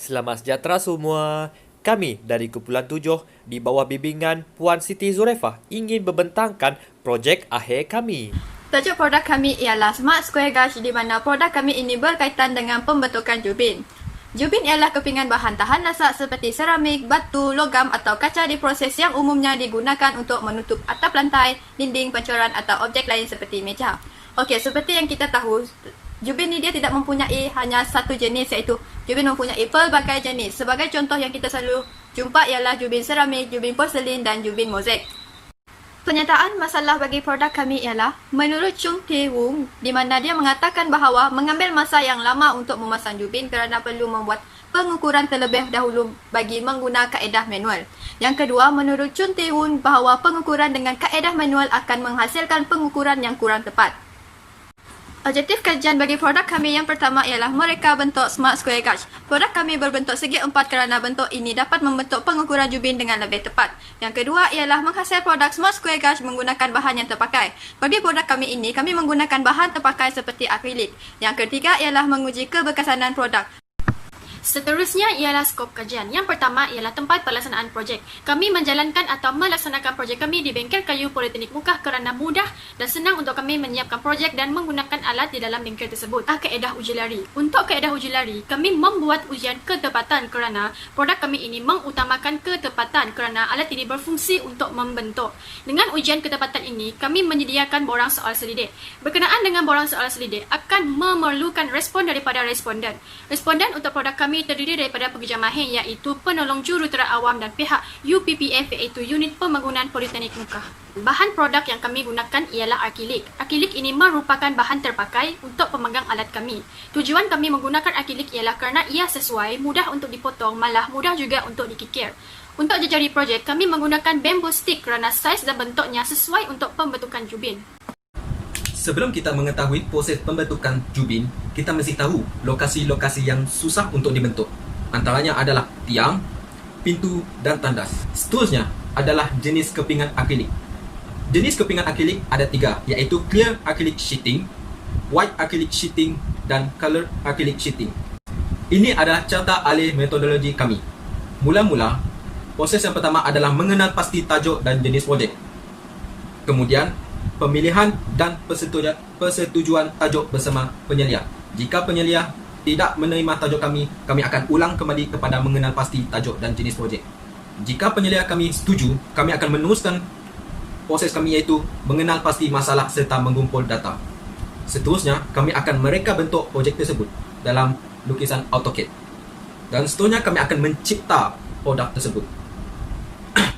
Selamat sejahtera semua. Kami dari Kumpulan 7 di bawah bimbingan Puan Siti Zurefah ingin membentangkan projek akhir kami. Tajuk produk kami ialah Smart Square Gush, di mana produk kami ini berkaitan dengan pembentukan jubin. Jubin ialah kepingan bahan tahan lasak seperti seramik, batu, logam atau kaca diproses yang umumnya digunakan untuk menutup atap lantai, dinding, pancuran atau objek lain seperti meja. Okey, seperti yang kita tahu, jubin ni dia tidak mempunyai hanya satu jenis, iaitu jubin mempunyai pelbagai jenis. Sebagai contoh yang kita selalu jumpa ialah jubin seramik, jubin porselin dan jubin mozaik. Penyataan masalah bagi produk kami ialah menurut Chung Tae-woong, di mana dia mengatakan bahawa mengambil masa yang lama untuk memasang jubin kerana perlu membuat pengukuran terlebih dahulu bagi menggunakan kaedah manual. Yang kedua, menurut Chung Tae-woong bahawa pengukuran dengan kaedah manual akan menghasilkan pengukuran yang kurang tepat. Objektif kajian bagi produk kami yang pertama ialah mereka bentuk Smart Square Gush. Produk kami berbentuk segi empat kerana bentuk ini dapat membentuk pengukuran jubin dengan lebih tepat. Yang kedua ialah menghasil produk Smart Square Gush menggunakan bahan yang terpakai. Bagi produk kami ini, kami menggunakan bahan terpakai seperti akrilik. Yang ketiga ialah menguji keberkesanan produk. Seterusnya ialah skop kajian. Yang pertama ialah tempat pelaksanaan projek. Kami menjalankan atau melaksanakan projek kami di Bengkel Kayu Politeknik Mukah kerana mudah dan senang untuk kami menyiapkan projek dan menggunakan alat di dalam bengkel tersebut. Kaedah uji lari. Untuk kaedah uji lari, kami membuat ujian ketepatan kerana produk kami ini mengutamakan ketepatan kerana alat ini berfungsi untuk membentuk. Dengan ujian ketepatan ini, kami menyediakan borang soal selidik. Berkenaan dengan borang soal selidik akan memerlukan respon daripada responden. Responden untuk produk kami terdiri daripada pekerja mahir iaitu penolong jurutera awam dan pihak UPPF iaitu Unit Pembangunan Politeknik Mukah. Bahan produk yang kami gunakan ialah akrilik. Akrilik ini merupakan bahan terpakai untuk pemegang alat kami. Tujuan kami menggunakan akrilik ialah kerana ia sesuai, mudah untuk dipotong, malah mudah juga untuk dikikir. Untuk jejari projek, kami menggunakan bamboo stick kerana saiz dan bentuknya sesuai untuk pembentukan jubin. Sebelum kita mengetahui proses pembentukan jubin, kita mesti tahu lokasi-lokasi yang susah untuk dibentuk. Antaranya adalah tiang, pintu dan tandas. Seterusnya adalah jenis kepingan akrilik. Jenis kepingan akrilik ada tiga, iaitu clear acrylic sheeting, white acrylic sheeting dan color acrylic sheeting. Ini adalah carta alih metodologi kami. Mula-mula, proses yang pertama adalah mengenal pasti tajuk dan jenis projek. Kemudian, pemilihan dan persetujuan tajuk bersama penyelia. Jika penyelia tidak menerima tajuk kami akan ulang kembali kepada mengenal pasti tajuk dan jenis projek. Jika penyelia kami setuju, kami akan meneruskan proses kami iaitu mengenal pasti masalah serta mengumpul data. Seterusnya, kami akan mereka bentuk projek tersebut dalam lukisan AutoCAD. Dan seterusnya kami akan mencipta produk tersebut.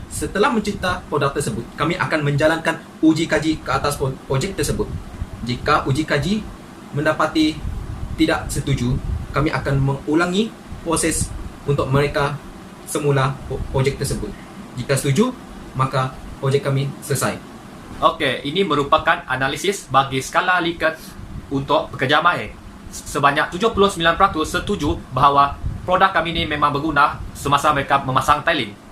Setelah mencipta produk tersebut, kami akan menjalankan uji kaji ke atas projek tersebut. Jika uji kaji mendapati tidak setuju, kami akan mengulangi proses untuk mereka semula projek tersebut. Jika setuju, maka projek kami selesai. Okey, ini merupakan analisis bagi skala Likert untuk pekerja mahir. Sebanyak 79% setuju bahawa produk kami ini memang berguna semasa mereka memasang tiling.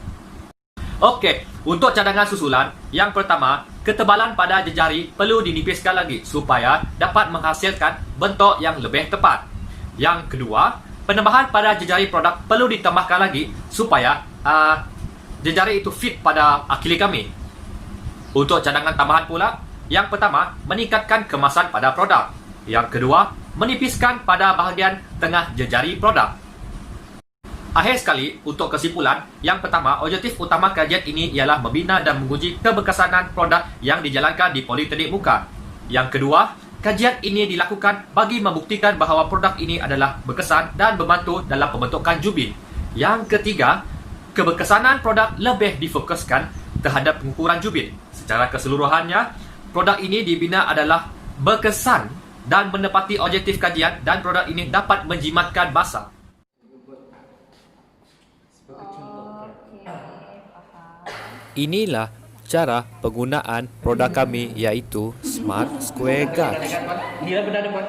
Okey, untuk cadangan susulan, yang pertama, ketebalan pada jejari perlu dinipiskan lagi supaya dapat menghasilkan bentuk yang lebih tepat. Yang kedua, penambahan pada jejari produk perlu ditambahkan lagi supaya jejari itu fit pada akrilik kami. Untuk cadangan tambahan pula, yang pertama, meningkatkan kemasan pada produk. Yang kedua, menipiskan pada bahagian tengah jejari produk. Akhir sekali, untuk kesimpulan, yang pertama, objektif utama kajian ini ialah membina dan menguji keberkesanan produk yang dijalankan di Politeknik Mukah. Yang kedua, kajian ini dilakukan bagi membuktikan bahawa produk ini adalah berkesan dan membantu dalam pembentukan jubin. Yang ketiga, keberkesanan produk lebih difokuskan terhadap pengukuran jubin. Secara keseluruhannya, produk ini dibina adalah berkesan dan menepati objektif kajian dan produk ini dapat menjimatkan masa. Inilah cara penggunaan produk kami iaitu Smart Square Gush. Inilah benda depan.